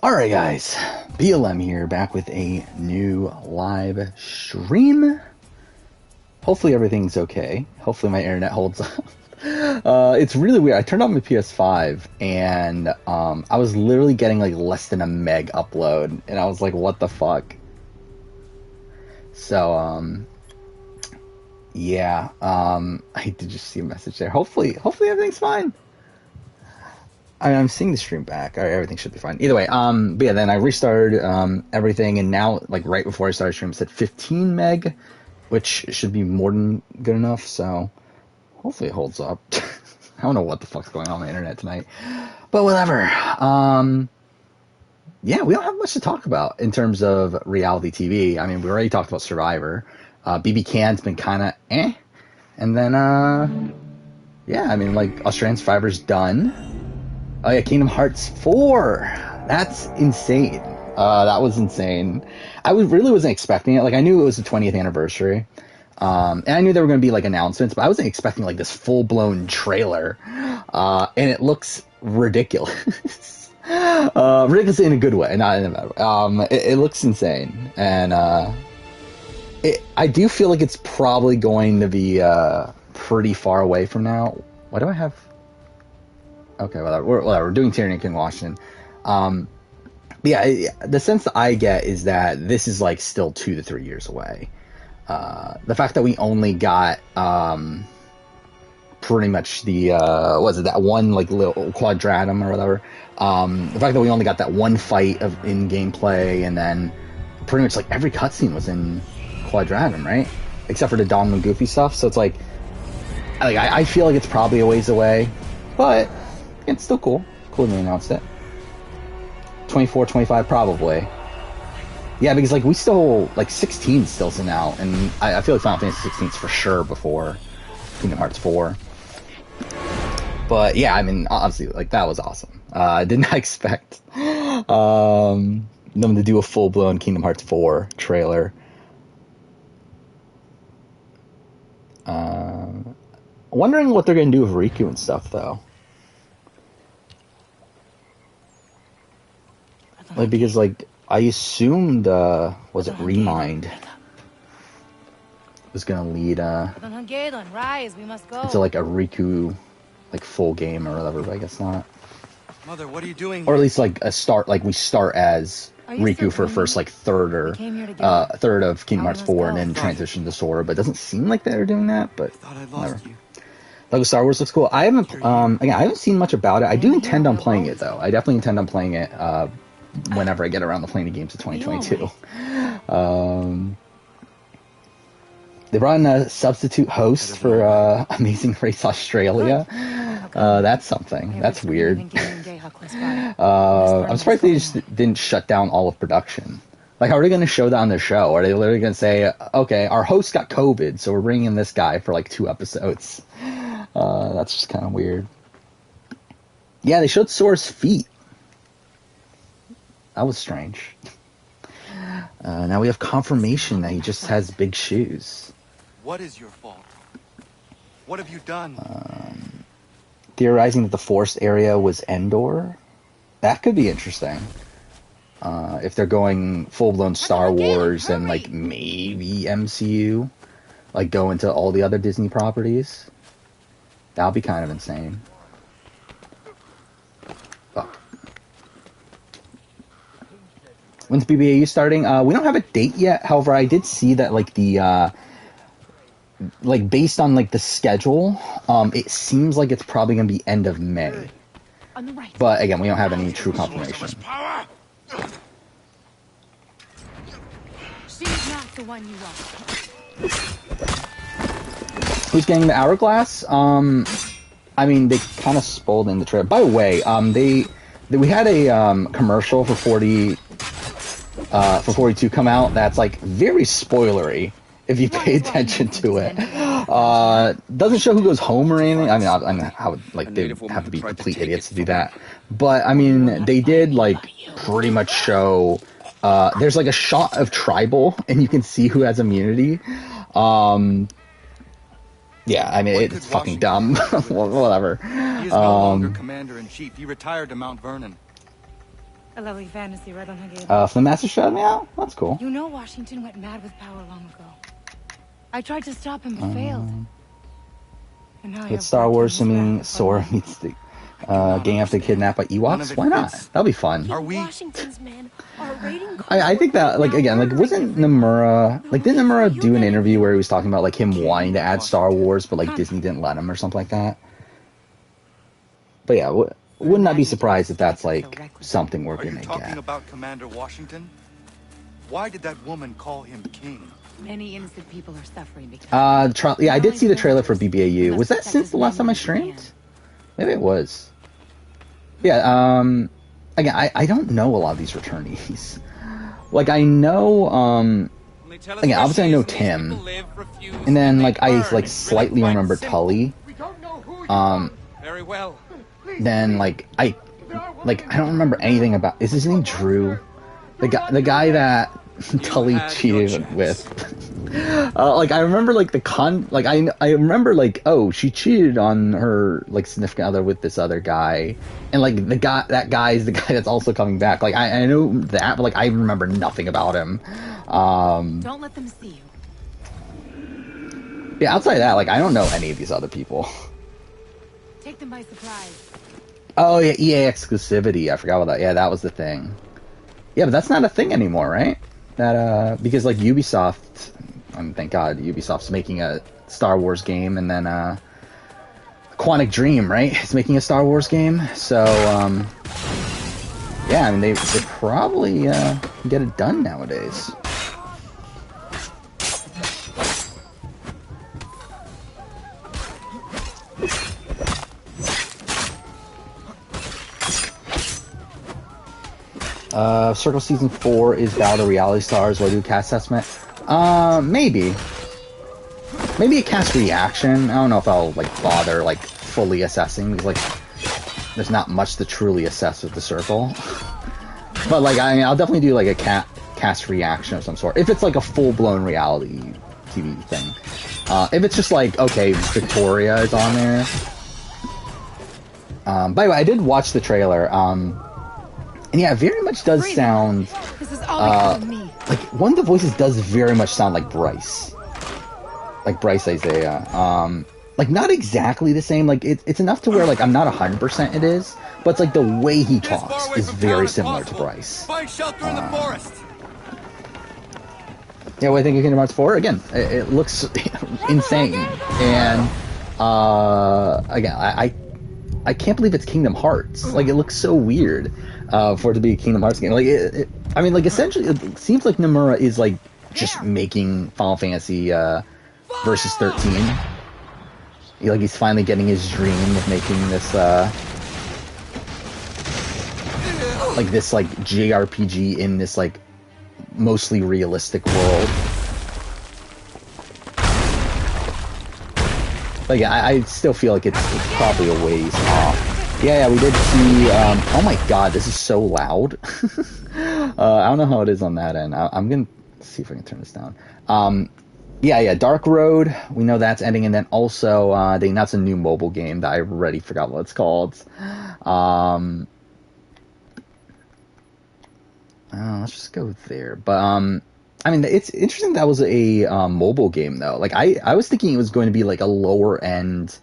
Alright guys, BLM here, back with a new live stream. Hopefully everything's okay. Hopefully my internet holds up. It's really weird. I turned on my PS5 and I was literally getting like less than a meg upload, and I was like, what the fuck? So, yeah, I did just see a message there. Hopefully everything's fine. I'm seeing the stream back. Everything should be fine. Either way, but yeah, then I restarted everything, and now, like right before I started stream, it said 15 meg, which should be more than good enough. So hopefully it holds up. I don't know what the fuck's going on the internet tonight, but whatever. Yeah, we don't have much to talk about in terms of reality TV. I mean, we already talked about Survivor. BBCAN's been kind of and then yeah, I mean, like Australian Survivor's done. Oh yeah, Kingdom Hearts 4. That's insane. That was insane. I really wasn't expecting it. Like, I knew it was the 20th anniversary. And I knew there were going to be, like, announcements, but I wasn't expecting, like, this full-blown trailer. And it looks ridiculous. Ridiculous in a good way, not in a bad way. It looks insane. And, I do feel like it's probably going to be, pretty far away from now. Why do I have... Okay, whatever. We're doing Tyranny in Washington. Yeah, the sense that I get is that this is like still 2 to 3 years away. The fact that we only got pretty much the that one like little quadratum or whatever. The fact that we only got that one fight in gameplay, and then pretty much like every cutscene was in quadratum, right? Except for the Don and Goofy stuff. So it's like I feel like it's probably a ways away, but it's still cool. Cool when they announced it. 24, 25 probably. Yeah, because like we still, like 16 still sitting out, and I feel like Final Fantasy 16 is for sure before Kingdom Hearts 4. But yeah, I mean, honestly, like that was awesome. I did not expect them to do a full-blown Kingdom Hearts 4 trailer. Wondering what they're going to do with Riku and stuff, though. Like, because, like, I assumed, was it Remind was gonna lead, into, like, a Riku, like, full game or whatever, but I guess not. Mother, what are you doing? Or at least, like, we start as Riku for first, like, third of Kingdom Hearts 4 and then transition to Sora, but it doesn't seem like they're doing that, but whatever. Lego Star Wars looks cool. I haven't, again, I haven't seen much about it. I do intend on playing it, though. I definitely intend on playing it, whenever I get around to playing the games of 2022. They brought in a substitute host for Amazing Race Australia. That's something. That's weird. I'm surprised they just didn't shut down all of production. Like, how are they going to show that on their show? Are they literally going to say, okay, our host got COVID, so we're bringing in this guy for like 2 episodes? That's just kind of weird. Yeah, they showed Sora's feet. That was strange. Now we have confirmation that he just has big shoes. What is your fault? What have you done? Theorizing that the forest area was Endor. That could be interesting. If they're going full-blown Star Wars and like maybe MCU, like go into all the other Disney properties. That would be kind of insane. When's BBAU starting? We don't have a date yet. However, I did see that like the like based on like the schedule, it seems like it's probably gonna be end of May. But again, we don't have any true confirmation. She's not the one you want. Who's getting the hourglass? I mean, they kind of spoiled in the trailer. By the way, we had a commercial for 42 come out that's like very spoilery if you pay attention to it. Doesn't show who goes home or anything. I mean, how like they have to be complete idiots to do that. But I mean, they did like pretty much show. There's like a shot of Tribal, and you can see who has immunity. Yeah, I mean, it's fucking dumb. Whatever. He is no longer commander in chief. He retired to Mount Vernon. A lovely fantasy right on the gate. From the Master Shut Me Out? That's cool. You know Washington went mad with power long ago. I tried to stop him, but failed. And now With Star Wars, assuming Sora meets the gang after kidnapped by Ewoks? Why not? That'll be fun. Are we? Washington's men are raiding. I think that, like, again, like, wasn't Nomura, like, didn't Nomura do an interview where he was talking about, like, him wanting to add Star Wars, but, like, Disney didn't let him or something like that? But yeah, wouldn't I be surprised if that's, like, something we're Are you gonna talking get? about Commander Washington? Why did that woman call him king? Many innocent people are suffering because. Yeah, I did see the trailer for BBAU. Was that since the last time I streamed? Maybe it was. Yeah, again, I don't know a lot of these returnees. Like, I know, again, obviously I know Tim. And then, like, I, like, slightly remember Tully. Very well. Then, like, I don't remember anything about, is his name Drew? The guy that Tully cheated with. Like, I remember, like, I remember, like, oh, she cheated on her, like, significant other with this other guy. And, like, that guy is the guy that's also coming back. Like, I know that, but, like, I remember nothing about him. Don't let them see you. Yeah, outside of that, like, I don't know any of these other people. Take them by surprise. Oh, yeah, EA exclusivity. I forgot about that. Yeah, that was the thing. Yeah, but that's not a thing anymore, right? That, because, like, Ubisoft, thank God, Ubisoft's making a Star Wars game, and then, Quantic Dream, right? Is making a Star Wars game. So, yeah, I mean, they probably, get it done nowadays. Circle Season 4 is Battle of Reality Stars. Will I do a cast assessment? Maybe. Maybe a cast reaction. I don't know if I'll, like, bother, like, fully assessing, because, like, there's not much to truly assess with the Circle. But, like, I mean, I'll definitely do, like, a cast reaction of some sort. If it's, like, a full-blown reality TV thing. If it's just, like, okay, Victoria is on there. By the way, I did watch the trailer. And yeah, it very much does sound, This is all because of me. like, one of the voices does very much sound like Bryce. Like Bryce Isaiah. Like, not exactly the same, like, it's enough to where, like, I'm not 100% it is, but it's like the way he talks is very similar to Bryce. Find shelter in the forest. Yeah, what I think of Kingdom Hearts 4, again, it looks insane. And, again, I can't believe it's Kingdom Hearts. Like, it looks so weird. For it to be a Kingdom Hearts game. Like, I mean, like, essentially, it seems like Nomura is, like, just making Final Fantasy, Versus 13. Like, he's finally getting his dream of making this, like, this, like, JRPG in this, like, mostly realistic world. Like, I still feel like it's probably a ways off. Yeah, we did see, oh my god, this is so loud. I don't know how it is on that end. I'm gonna see if I can turn this down. Yeah, Dark Road, we know that's ending, and then also, they announced a new mobile game that I already forgot what it's called. Let's just go there. But, I mean, it's interesting that was a, mobile game, though. Like, I was thinking it was going to be, like, a lower-end,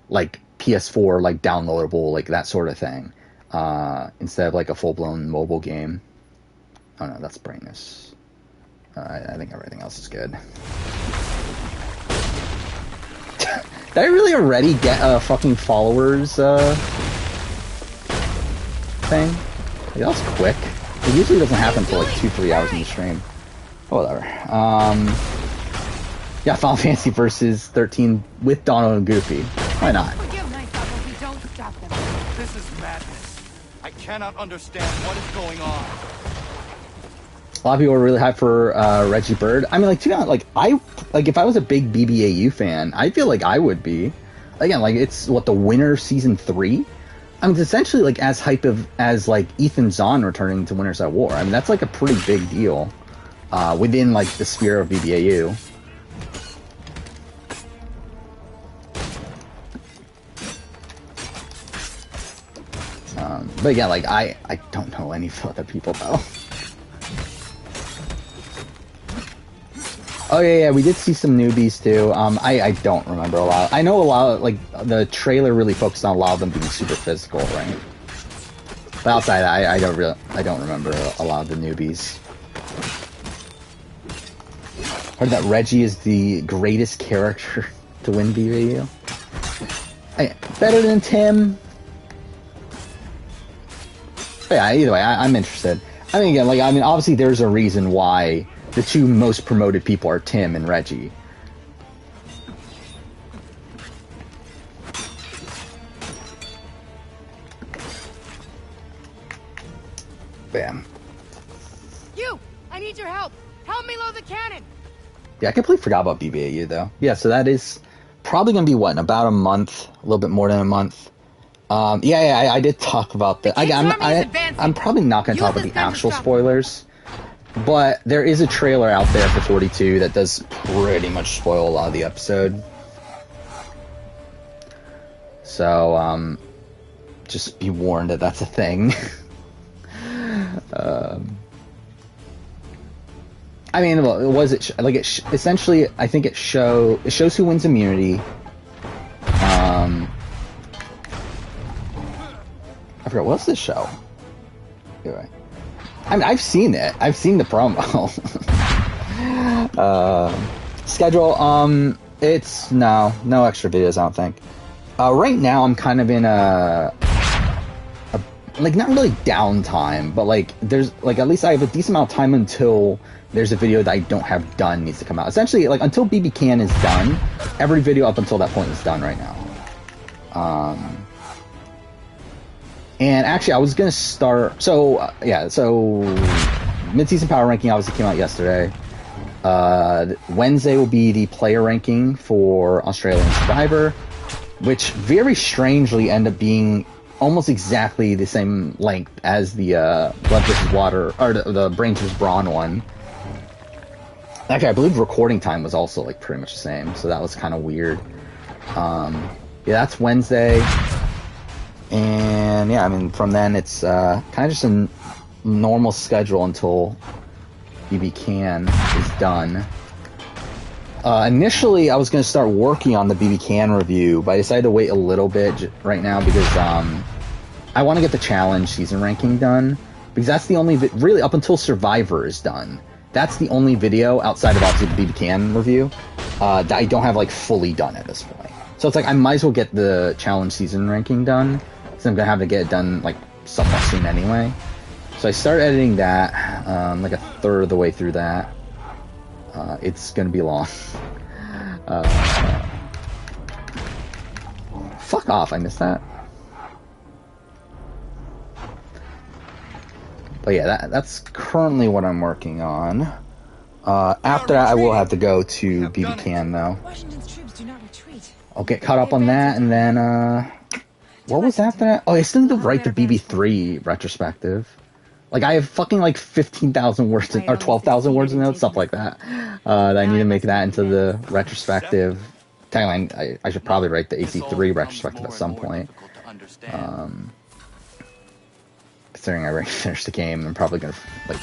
like, PS4, like, downloadable, like, that sort of thing, instead of, like, a full-blown mobile game. Oh, no, that's brightness. I think everything else is good. Did I really already get a fucking followers, thing? Like, that was quick. It usually doesn't happen for, like, 2-3 hours in the stream. Oh, whatever. Yeah, Final Fantasy Versus 13 with Donald and Goofy. Why not? This is madness. I cannot understand what is going on. A lot of people are really hyped for Reggie Bird. I mean, like, to be honest, like, if I was a big BBAU fan, I feel like I would be. Again, like, it's, what, the winner of Season 3? I mean, it's essentially, like, as hype as, like, Ethan Zahn returning to Winners at War. I mean, that's, like, a pretty big deal within, like, the sphere of BBAU. But again, like, I don't know any other people, though. Oh, yeah, we did see some newbies, too. I don't remember a lot. I know a lot, like, the trailer really focused on a lot of them being super physical, right? But outside that, I don't remember a lot of the newbies. Heard that Reggie is the greatest character to win BBU. Better than Tim. But yeah, either way, I'm interested. I mean, again, like, obviously there's a reason why the two most promoted people are Tim and Reggie. Bam. You! I need your help! Help me load the cannon! Yeah, I completely forgot about BBAU, though. Yeah, so that is probably going to be, what, in about a month? A little bit more than a month. I did talk about that. I'm probably not going to talk about the actual spoilers, but there is a trailer out there for 42 that does pretty much spoil a lot of the episode. So, just be warned that that's a thing. I mean, essentially, I think it shows who wins immunity. I forgot, what's this show? Anyway. I mean, I've seen it. I've seen the promo. Schedule, it's, no extra videos, I don't think. Right now, I'm kind of in like, not really downtime, but, like, there's, like, at least I have a decent amount of time until there's a video that I don't have done needs to come out. Essentially, like, until BBCAN is done, every video up until that point is done right now. And actually, I was gonna start, so mid-season power ranking obviously came out yesterday. Wednesday will be the player ranking for Australian Survivor, which very strangely end up being almost exactly the same length as the Blood vs. Water, or the Brains vs. Brawn one. Actually, I believe recording time was also, like, pretty much the same, so that was kind of weird. Yeah, that's Wednesday. And, yeah, I mean, from then, it's kind of just a normal schedule until BBCAN is done. Initially, I was going to start working on the BBCAN review, but I decided to wait a little bit right now because I want to get the challenge season ranking done, because that's the only, really, up until Survivor is done, that's the only video, outside of obviously the BBCAN review, that I don't have, like, fully done at this point. So it's like, I might as well get the challenge season ranking done, because I'm going to have to get it done, like, somewhat soon anyway. So I started editing that, like a third of the way through that. It's going to be long. Fuck off, I missed that. But yeah, that's currently what I'm working on. After that, I will have to go to BBCAN, though. Washington's troops do not retreat. I'll get caught up on that, and then, what was after that? Oh, I still need to write the BB3 retrospective. Like, I have fucking, like, 15,000 words, or 12,000 words in notes, stuff like that. That I need to make that into the retrospective. Technically, I should probably write the AC3 retrospective at some point. Considering I already finished the game, I'm probably gonna, like...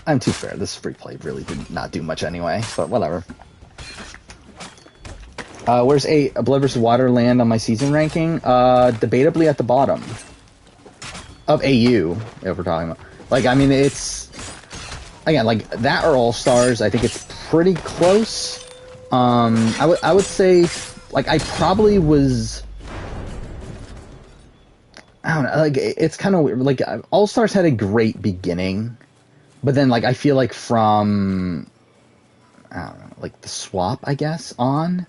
I'm too fair, this free play really did not do much anyway, but whatever. Where's a Blood vs. Water land on my season ranking? Debatably at the bottom. Of AU, if we're talking about. Like, I mean, it's... Again, like, that or All-Stars, I think it's pretty close. I would say, like, I probably was... I don't know, like, it's kind of weird. Like, All-Stars had a great beginning, but then, like, I feel like from... I don't know, like, the swap, I guess, on...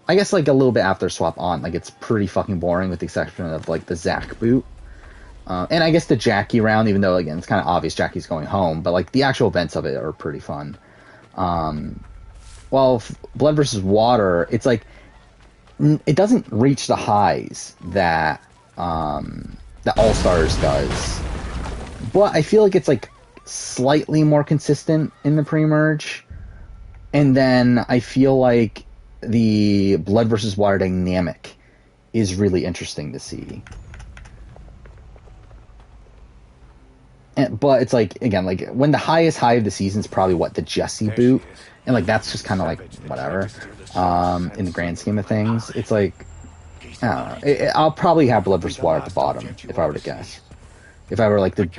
I guess, like, a little bit after swap on, like, it's pretty fucking boring, with the exception of, like, the Zach boot. And I guess the Jackie round, even though, again, it's kind of obvious Jackie's going home, but, like, the actual events of it are pretty fun. While Blood vs. Water, it's like, it doesn't reach the highs that All-Stars does. But I feel like it's, like, slightly more consistent in the pre-merge. And then I feel like the Blood vs. Water dynamic is really interesting to see. but it's like, again, like when the highest high of the season is probably what, the Jesse boot, and like that's just kind of like whatever. In the grand scheme of things, it's like, I don't know. I'll probably have Blood versus Water at the bottom if I were to guess. If I were like to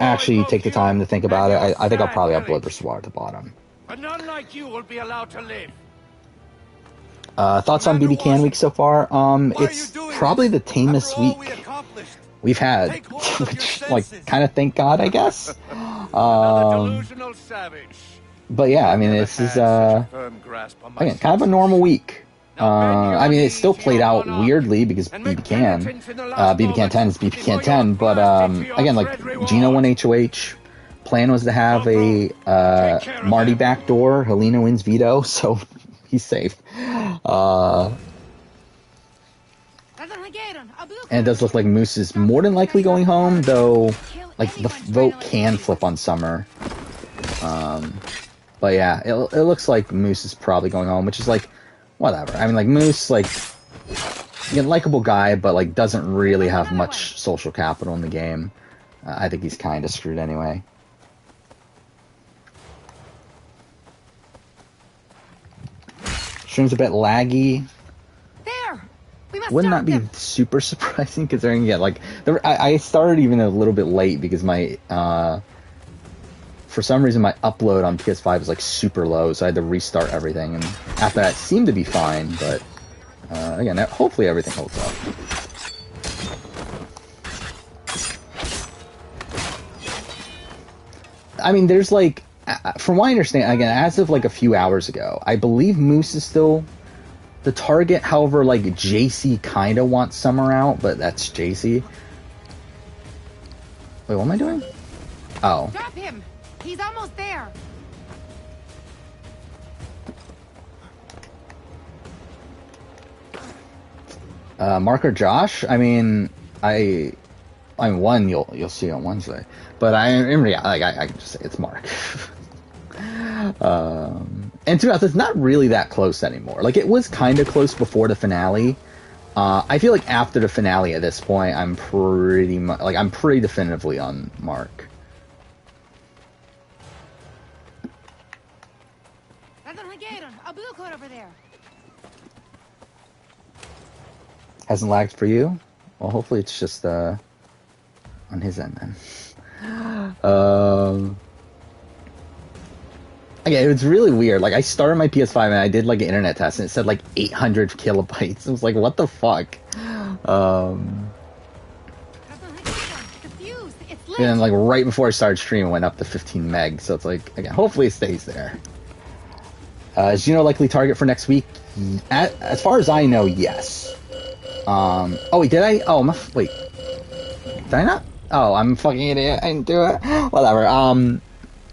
actually take the time to think about it, I think I'll probably have Blood versus Water at the bottom. But none like you will be allowed to live. Thoughts on BBCAN week so far? It's probably the tamest week we've had, which, like, kind of thank God, I guess. But yeah, I mean, this is again kind of a normal week. I mean, it still played out weirdly because BBCAN10 is BBCAN10, but again, like Gino won HOH. Plan was to have a Marty backdoor. Helena wins veto, so he's safe. And it does look like Moose is more than likely going home, though like the vote can flip on Summer. But yeah, it looks like Moose is probably going home, which is like, whatever. I mean, like, Moose, like, likable guy, but like doesn't really have much social capital in the game. I think he's kind of screwed anyway. Stream's a bit laggy. Wouldn't that be super surprising? Considering, yeah, like I started even a little bit late because my for some reason my upload on PS5 is like super low, so I had to restart everything, and after that it seemed to be fine, but again, hopefully everything holds up. I mean, there's like, from what I understand, again, as of like a few hours ago, I believe Moose is still the target. However, like, JC kind of wants Summer out, but that's JC. Wait, what am I doing? Oh. Drop him. He's almost there. Mark or Josh? I mean, one you'll see on Wednesday, but in reality, I can just say it's Mark. And to be honest, it's not really that close anymore. Like, it was kind of close before the finale. I feel like after the finale, at this point, I'm pretty definitively on Mark. A blue coat over there. Hasn't lagged for you? Well, hopefully it's just on his end then. Okay, it's really weird. Like, I started my PS5 and I did like an internet test and it said like 800 kilobytes. I was like, what the fuck? And then like right before I started streaming, it went up to 15 meg. So it's like, again, hopefully it stays there. Is Gino likely target for next week? As far as I know, yes. Oh wait, did I? Oh, wait. Did I not? Oh, I'm a fucking idiot. I didn't do it. Whatever.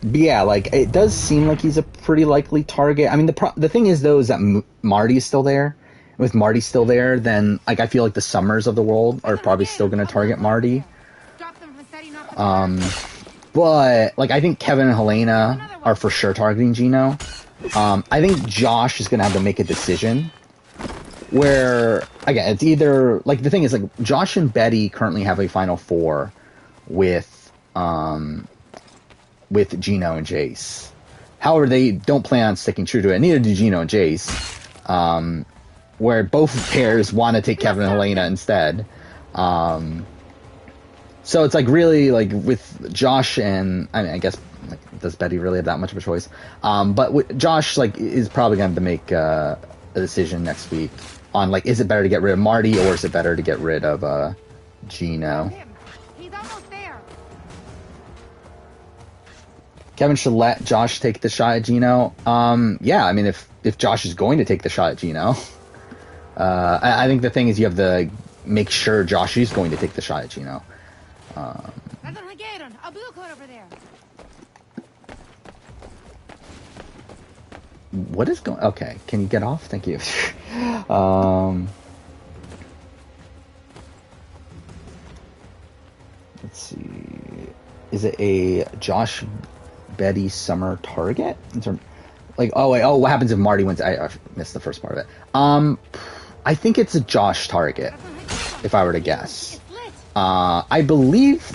But yeah, like, it does seem like he's a pretty likely target. I mean, the thing is, though, is that Marty is still there. With Marty still there, then, like, I feel like the Summers of the world are probably still going to target Marty. But, like, I think Kevin and Helena are for sure targeting Gino. I think Josh is going to have to make a decision. Where, again, it's either, like, the thing is, like, Josh and Betty currently have a Final Four with Gino and Jace. However, they don't plan on sticking true to it. Neither do Gino and Jace. Where both pairs want to take Kevin and Helena instead. So it's like really like with Josh and I mean I guess like does Betty really have that much of a choice? But with Josh like is probably going to make a decision next week on like is it better to get rid of Marty or is it better to get rid of Gino? Kevin should let Josh take the shot at Gino. Yeah, I mean, if Josh is going to take the shot at Gino, I think the thing is you have to make sure Josh is going to take the shot at Gino. A blue coat over there. What is going? Okay, can you get off? Thank you. Let's see. Is it a Josh Betty Summer target? Like, oh wait, what happens if Marty wins? I missed the first part of it. I think it's a Josh target, if I were to guess. I believe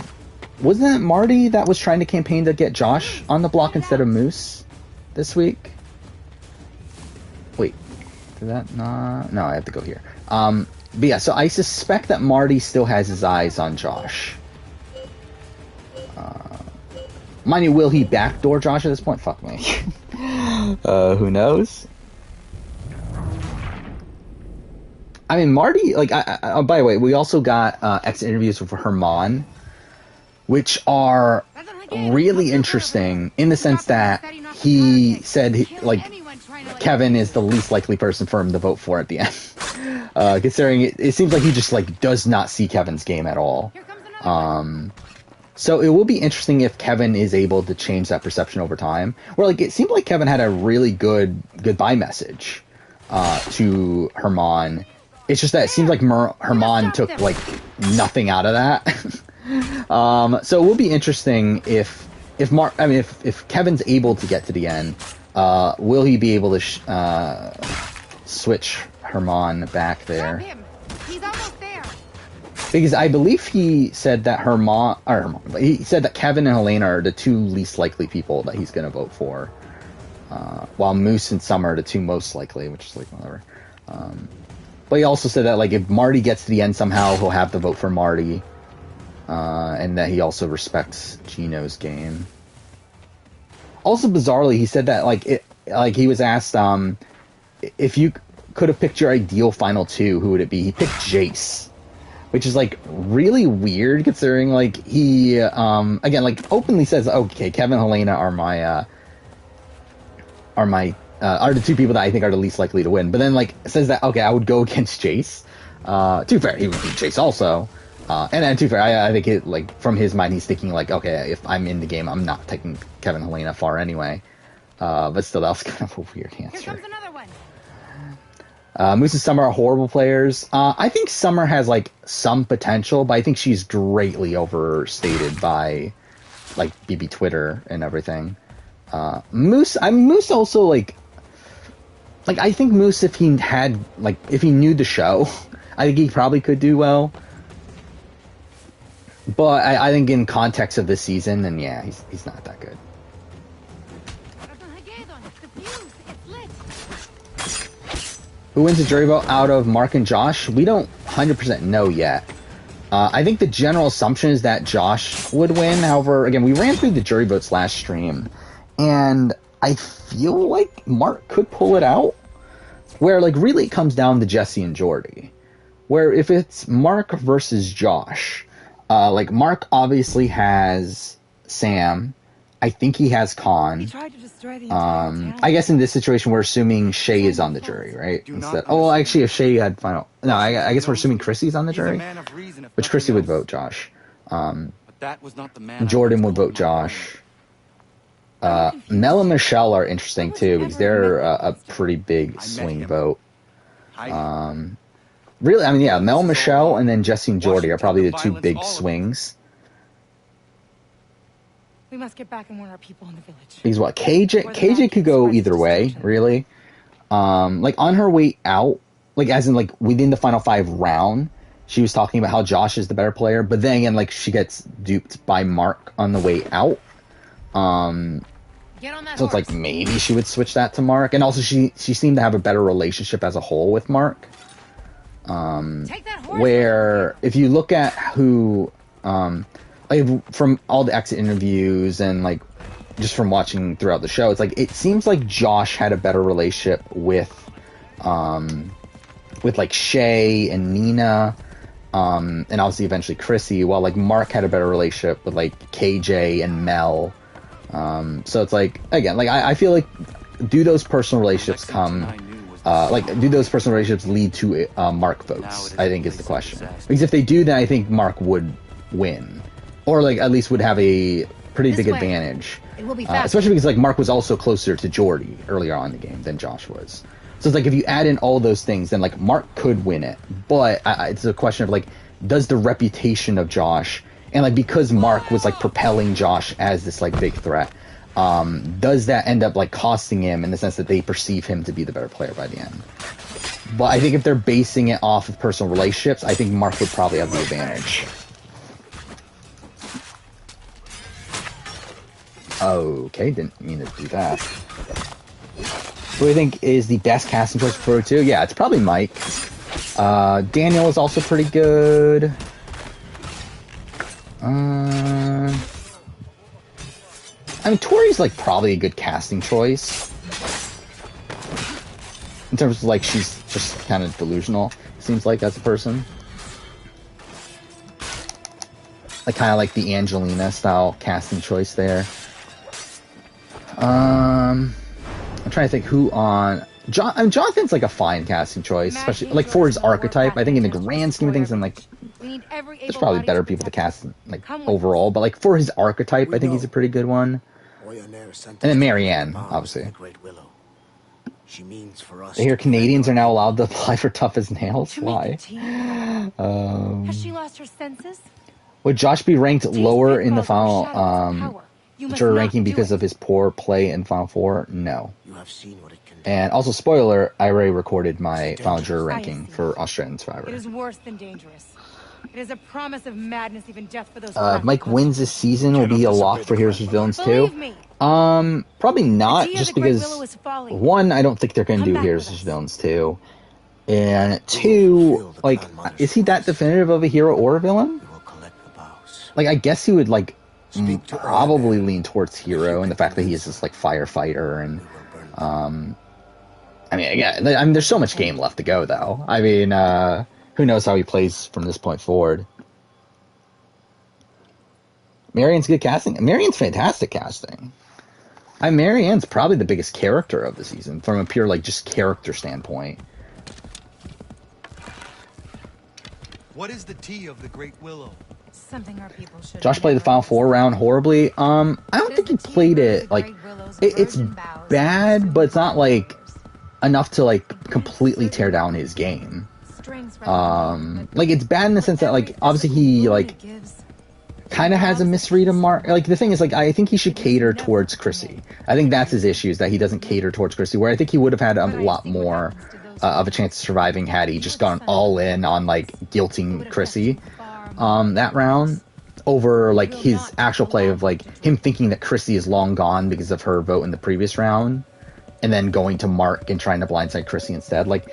wasn't it Marty that was trying to campaign to get Josh on the block instead of Moose this week? Wait, did that not? No, I have to go here. But yeah, so I suspect that Marty still has his eyes on Josh. Mind you, will he backdoor Josh at this point? Fuck me. Who knows? I mean, Marty, like, by the way, we also got exit interviews with Herman, which are really interesting in the sense that he said, like, Kevin is the least likely person for him to vote for at the end. Considering it seems like he just, like, does not see Kevin's game at all. So it will be interesting if Kevin is able to change that perception over time. Where, like, it seemed like Kevin had a really good goodbye message to Herman. It's just that it seems like Herman took, like, nothing out of that. So it will be interesting if Kevin's able to get to the end, will he be able to switch Herman back there? He's almost there. Because I believe he said that he said that Kevin and Helena are the two least likely people that he's going to vote for, while Moose and Summer are the two most likely, which is like whatever. But he also said that, like, if Marty gets to the end somehow, he'll have to vote for Marty, and that he also respects Gino's game. Also, bizarrely, he said that, like he was asked, if you could have picked your ideal final two, who would it be? He picked Jace, which is, like, really weird, considering, like, he, again, like, openly says, okay, Kevin and Helena are the two people that I think are the least likely to win. But then, like, says that, okay, I would go against Jace. To be fair, he would beat Jace also. And then, to be fair, I think it, like, from his mind, he's thinking, like, okay, if I'm in the game, I'm not taking Kevin and Helena far anyway. But still, that was kind of a weird answer. Here comes another one. Moose and Summer are horrible players. I think Summer has, like, some potential, but I think she's greatly overstated by, like, BB Twitter and everything. Moose also, like, I think Moose, if he knew the show, I think he probably could do well. But I think in context of this season, then yeah, he's not that good. Who wins the jury vote out of Mark and Josh? We don't 100% know yet. I think the general assumption is that Josh would win. However, again, we ran through the jury votes last stream, and I feel like Mark could pull it out. Where, like, really it comes down to Jesse and Jordy. Where if it's Mark versus Josh, like, Mark obviously has Sam. I think he has Khan. He tried to destroy the entire town. I guess in this situation we're assuming Shay is on the jury, right? Instead, actually, if Shay had final, no, I guess we're assuming Chrissy's on the jury, which Chrissy would vote Josh. Jordan would vote Josh. Mel and Michelle are interesting too because they're a pretty big swing vote. Really, I mean, yeah, Mel, Michelle, and then Jesse and Jordy are probably the two big swings. We must get back and warn our people in the village. Because what, KJ could go either way, really. Like, on her way out, like, as in, like, within the final 5 round, she was talking about how Josh is the better player, but then again, like, she gets duped by Mark on the way out. So it's like, maybe she would switch that to Mark. And also, she seemed to have a better relationship as a whole with Mark. Where, if you look at who, like, from all the exit interviews and, like, just from watching throughout the show, it's like, it seems like Josh had a better relationship with like, Shay and Nina, and obviously eventually Chrissy, while, like, Mark had a better relationship with, like, KJ and Mel. So it's like, again, like, I feel like, do those personal relationships do those personal relationships lead to Mark votes, I think is the question. Because if they do, then I think Mark would win. Or, like, at least would have a pretty big advantage. It will be especially because, like, Mark was also closer to Jordy earlier on in the game than Josh was. So it's like, if you add in all those things, then, like, Mark could win it. But it's a question of, like, does the reputation of Josh, and, like, because Mark was, like, propelling Josh as this, like, big threat, does that end up, like, costing him in the sense that they perceive him to be the better player by the end? But I think if they're basing it off of personal relationships, I think Mark would probably have the advantage. Okay, didn't mean to do that. Who do you think is the best casting choice for 2? Yeah, it's probably Mike. Daniel is also pretty good. I mean, Tori's like probably a good casting choice. In terms of like, she's just kind of delusional, seems like, as a person. Like, kind of like the Angelina style casting choice there. I'm trying to think who on... I mean, Jonathan's like a fine casting choice, especially like for his archetype. I think in the grand scheme of things, and like, there's probably better people to cast like overall, but like for his archetype, I think he's a pretty good one. And then Marianne, obviously. I hear Canadians are now allowed to apply for Tough as Nails. Why? Has she lost her senses? Would Josh be ranked lower in the final juror ranking because of his poor play in Final Four? No. And also, spoiler, I already recorded my final juror ranking for Australian Survivor. It is worse than dangerous. It is a promise of madness, even death for those. If Mike wins this season, will be a lock for Heroes vs. Villains too. Probably not, just because 1, I don't think they're going to do Heroes vs. Villains 2, and 2, like, is he that definitive of a hero or a villain? Like, I guess he would like probably lean towards hero, and the fact that he is this like firefighter, and I mean, again, I mean, there's so much game left to go, though. I mean, who knows how he plays from this point forward. Marianne's good casting. Marianne's fantastic casting. Marianne's probably the biggest character of the season from a pure, like, just character standpoint. What is the tea of the Great Willow? Something our people should. Josh played the Final Four round horribly. I don't think he played it, like, it's bad, but it's not, like, enough to, like, completely tear down his game. Like, it's bad in the sense that, like, obviously he, like, kind of has a misread of Mark. Like, the thing is, like, I think he should cater towards Chrissy. I think that's his issue, is that he doesn't cater towards Chrissy, where I think he would have had a lot more of a chance of surviving had he just gone all in on, like, guilting Chrissy that round, over, like, his actual play of, like, him thinking that Chrissy is long gone because of her vote in the previous round, and then going to Mark and trying to blindside Chrissy instead. Like,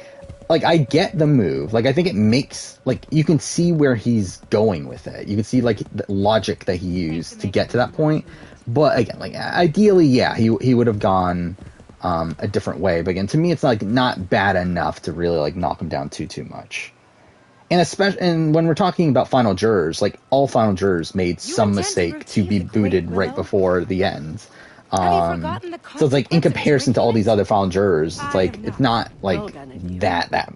I get the move. Like, I think it makes, like, you can see where he's going with it. You can see, like, the logic that he used to get to that point. But, again, like, ideally, yeah, he would have gone a different way. But, again, to me, it's, like, not bad enough to really, like, knock him down too much. And especially, and when we're talking about final jurors, like, all final jurors made some mistake to be booted right before the end. So it's like, in comparison to all these other final jurors, it's like, it's not like that bad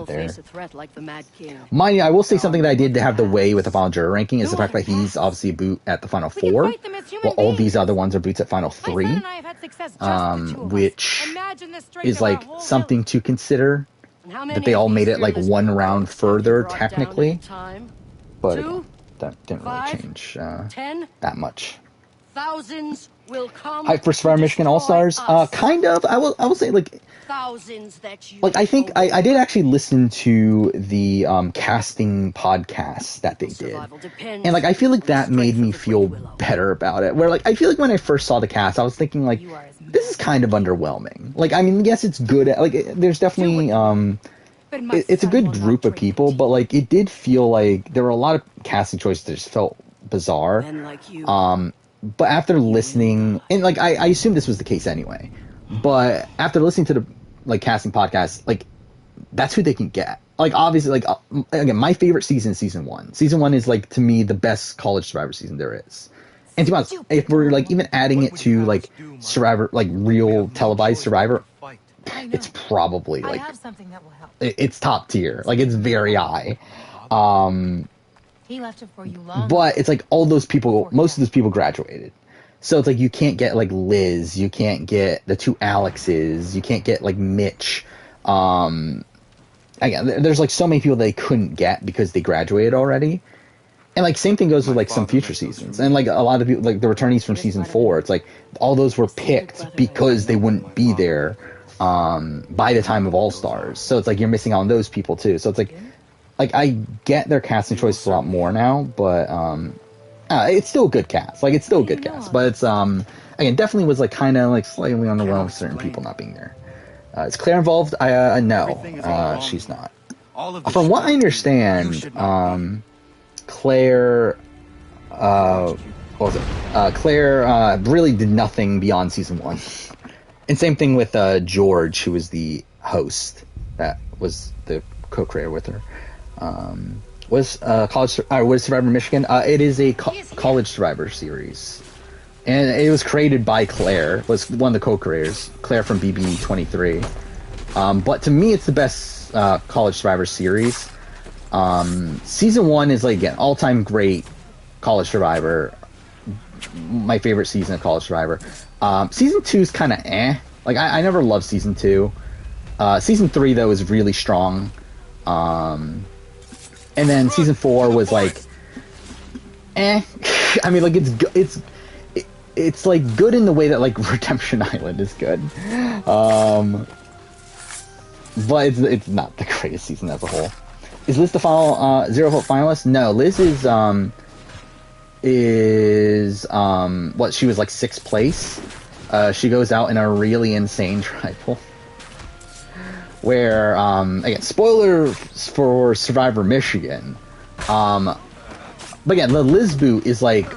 there. Mind you, I will say something that I did to have the way with the final juror ranking is the fact that he's obviously a boot at the final 4, while all these other ones are boots at final 3, which is like something to consider, that they all made it like one round further technically, but again, that didn't really change that much. Thousands will come. Hype for Survivor Michigan All-Stars? Kind of. I will say, like, I think I did actually listen to the casting podcast that they did, and like, I feel like that made me feel better about it. Where, like, I feel like when I first saw the cast, I was thinking, like, this is kind of underwhelming. Like, I mean, yes, it's good. Like, there's definitely it's a good group of people, but like, it did feel like there were a lot of casting choices that just felt bizarre. But after listening, and like, I assume this was the case anyway, but after listening to the, like, casting podcast, like, that's who they can get. Like, obviously, like, again, my favorite season is season 1. Season 1 is, like, to me, the best college Survivor season there is. And to be honest, if we're, like, even adding it to, like, Survivor, like, real televised Survivor, it's probably, like, it's top tier. Like, it's very high. He left it for you long. But it's like all those people, most of those people graduated. So it's like you can't get like Liz, you can't get the 2 Alexes, you can't get like Mitch. Again, there's like so many people they couldn't get because they graduated already. And like same thing goes with like some future seasons. And like a lot of people, like the returnees from season 4, it's like all those were picked because they wouldn't be there by the time of All Stars. So it's like you're missing out on those people too. So it's like I get their casting choices a lot more now, but It's still a good cast. Like, it's still a good cast, but it's again, definitely was like kind of like slightly underwhelmed with certain people not being there. Is Claire involved? No, she's not. All of this From what I you understand, should not be. Claire, what was it? Claire really did nothing beyond season 1. And same thing with George, who was the host, that was the co-creator with her. Was Survivor Michigan? It is a college Survivor series, and it was created by Claire. Was one of the co-creators, Claire from BB23. But to me, it's the best college Survivor series. Season 1 is like, again, all-time great college Survivor. My favorite season of college Survivor. Season 2 is kind of eh. Like, I never loved season 2. Season 3 though is really strong. And then season 4 was like, eh. I mean, like, it's like good in the way that like Redemption Island is good. But it's not the greatest season as a whole. Is Liz the final Zero Vote finalist? No, Liz is what, she was like 6th place. She goes out in a really insane tribal. Where, again, spoilers for Survivor Michigan. But again, the Liz boot is like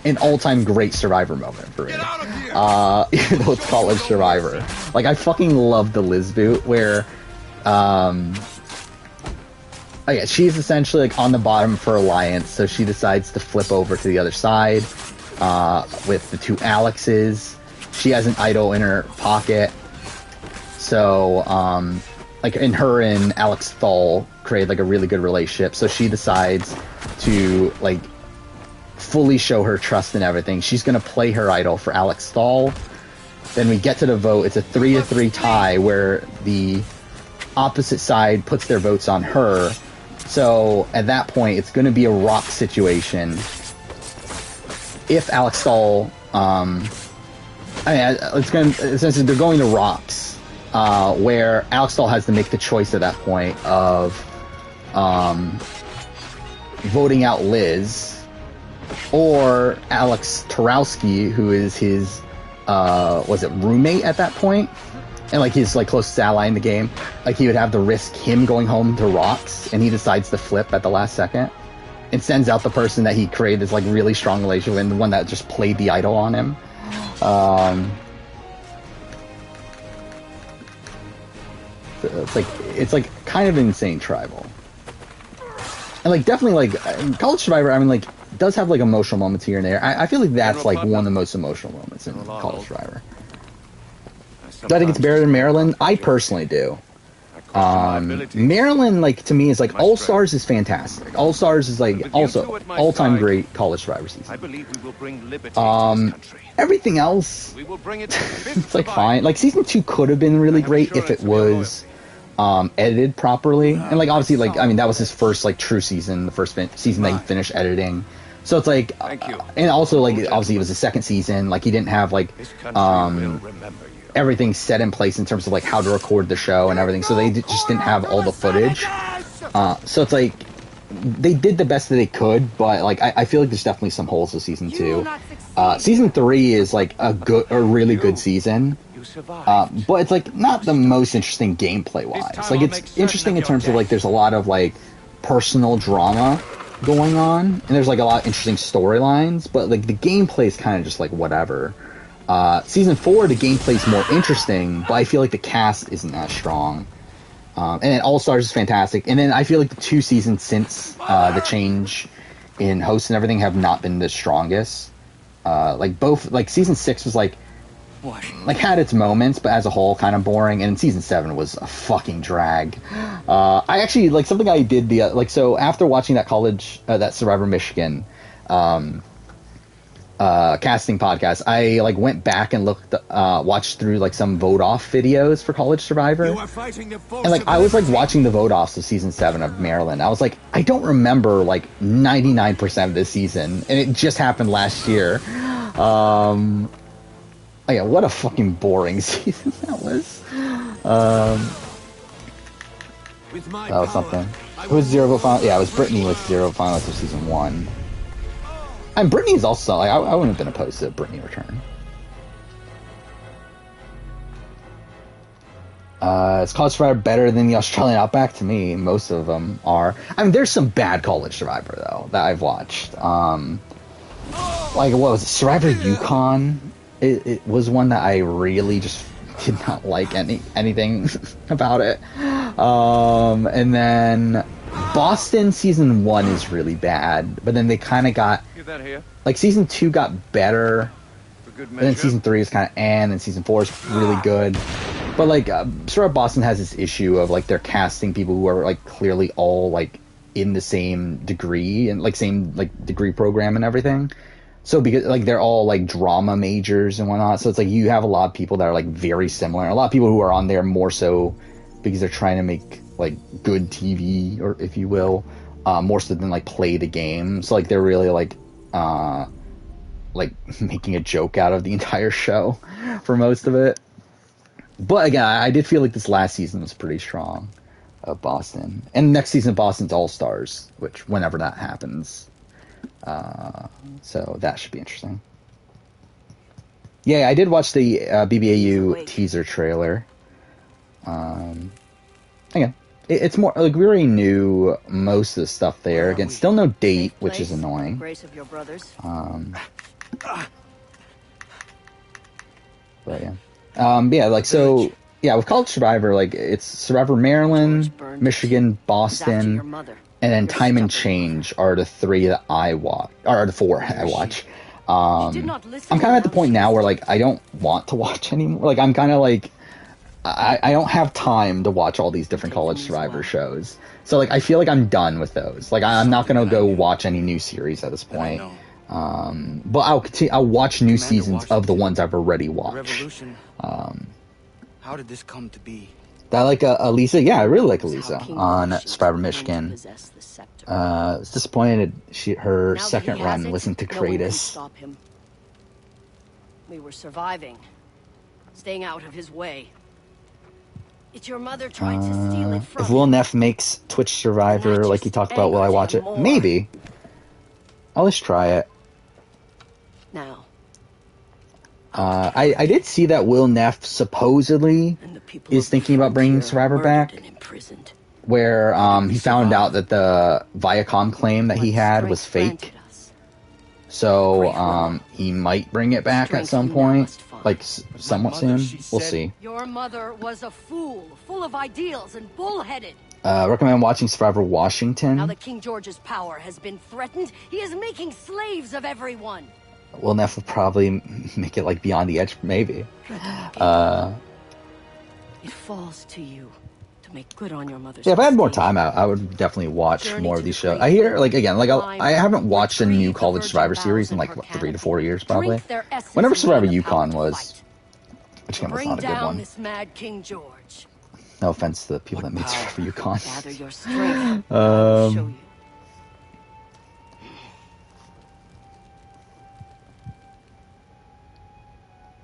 an all-time great Survivor moment for me. Even though it's college Survivor. Like, I fucking love the Liz boot where, yeah, she's essentially like on the bottom for Alliance, so she decides to flip over to the other side, with the 2 Alexes. She has an idol in her pocket. So, like, and her and Alex Thal created like a really good relationship. So she decides to like fully show her trust and everything. She's gonna play her idol for Alex Thal. Then we get to the vote. It's a 3-3 tie where the opposite side puts their votes on her. So at that point, it's going to be a rock situation. If Alex Thal, it's going to, essentially they're going to rocks, where Alex Thal has to make the choice at that point of voting out Liz, or Alex Tarowski, who is his roommate at that point, and like his like closest ally in the game. Like, he would have to risk him going home to rocks, and he decides to flip at the last second and sends out the person that he created this like really strong relationship with, and the one that just played the idol on him. It's like kind of insane tribal, and like definitely like College Survivor, I mean, like, does have like emotional moments here and there. I feel like that's like one of the most emotional moments in College Survivor. Do I think it's better than Maryland? I personally do. Maryland, like, to me, is like, All Stars is fantastic. All Stars is like also all-time great College Survivor season. Everything else, it's like fine. Like, season 2 could have been really great if it was edited properly. And like, obviously, like, I mean, that was his first like true season, the first season that he finished editing. So it's like, and also like, obviously it was the second season. Like, he didn't have like everything set in place in terms of like how to record the show and everything, so they just didn't have all the footage. So it's like they did the best that they could, but like I feel like there's definitely some holes to season 2. Season 3 is like a really good season, but it's like not the most interesting gameplay wise. Like, it's interesting in terms of like there's a lot of like personal drama going on, and there's like a lot of interesting storylines, but like the gameplay is kind of just like whatever. Season 4, the gameplay's more interesting, but I feel like the cast isn't that strong. And then All Stars is fantastic. And then I feel like the 2 seasons since the change in hosts and everything have not been the strongest. Like, both, like, season 6 was like had its moments, but as a whole kind of boring. And season 7 was a fucking drag. I actually, like, something I did so after watching that that Survivor Michigan casting podcast, I like went back and watched through like some vote off videos for College Survivor, and like I was like watching the vote offs of season 7 of Maryland. I was like, I don't remember like 99% of this season, and it just happened last year. Oh yeah, what a fucking boring season that was. That was something. Who was Zero Vote final? Yeah, it was Brittany with Zero finalist of season 1. And Brittany's also, like, I wouldn't have been opposed to Brittany return. Is College Survivor better than the Australian Outback? To me, most of them are. I mean, there's some bad College Survivor, though, that I've watched. Like, what was it? Survivor Yukon? It was one that I really just did not like anything about it. And then Boston Season 1 is really bad, but then they kind of got... Get that here. Like, Season 2 got better, For good but then measure. Season 3 is kind of and then Season 4 is really good. But, like, Survivor Boston has this issue of, like, they're casting people who are, like, clearly all, like, in the same degree, and, like, same, like, degree program and everything. So, because, like, they're all, like, drama majors and whatnot, so it's, like, you have a lot of people that are, like, very similar. A lot of people who are on there more so because they're trying to make, like, good TV, or if you will, more so than, like, play the game. So, like, they're really, like, making a joke out of the entire show for most of it. But again, I did feel like this last season was pretty strong of Boston. And next season, Boston's All-Stars, which whenever that happens. So that should be interesting. Yeah, I did watch the BBAU teaser trailer. Again, it's more like we already knew most of the stuff there. Again, still no date, which is annoying. Grace of your brothers. But yeah. Yeah, like, so, yeah, with College Survivor, like, it's Survivor Maryland, Michigan, Boston, and then Time and Change are the three that I watch, or the four I watch. I'm kind of at the point now where, like, I don't want to watch anymore. Like, I'm kind of like, I don't have time to watch all these different College Survivor shows. So, like, I feel like I'm done with those. Like, I'm not going to go watch any new series at this point. But I'll watch new seasons of the ones I've already watched. How did this come to be? I like Elisa. Yeah, I really like Elisa on Survivor Michigan. I was disappointed her second run wasn't to Kratos. We were surviving, staying out of his way. It's your mother trying to steal it from If Will Neff makes Twitch Survivor like he talked about, will I watch it? Maybe. I'll just try it. Now. I did see that Will Neff supposedly is thinking about bringing Survivor back, where he found out that the Viacom claim that he had was fake. So he might bring it back at some point, like somewhat soon. We'll see. Your mother was a fool, full of ideals and bullheaded. Recommend watching Survivor Washington. Now that King George's power has been threatened, he is making slaves of everyone. Will Neff will probably make it like Beyond the Edge, maybe. It falls to you to make good on your mother's. Yeah, if I had more time, I would definitely watch more of these shows. I hear, like, again, like, I haven't watched a new College Survivor series in like what, 3 to 4 years, probably. Whenever Survivor Yukon was, which again was not a good one. This mad King George. No offense to the people that made Survivor Yukon. Gather your strength. I'll show you.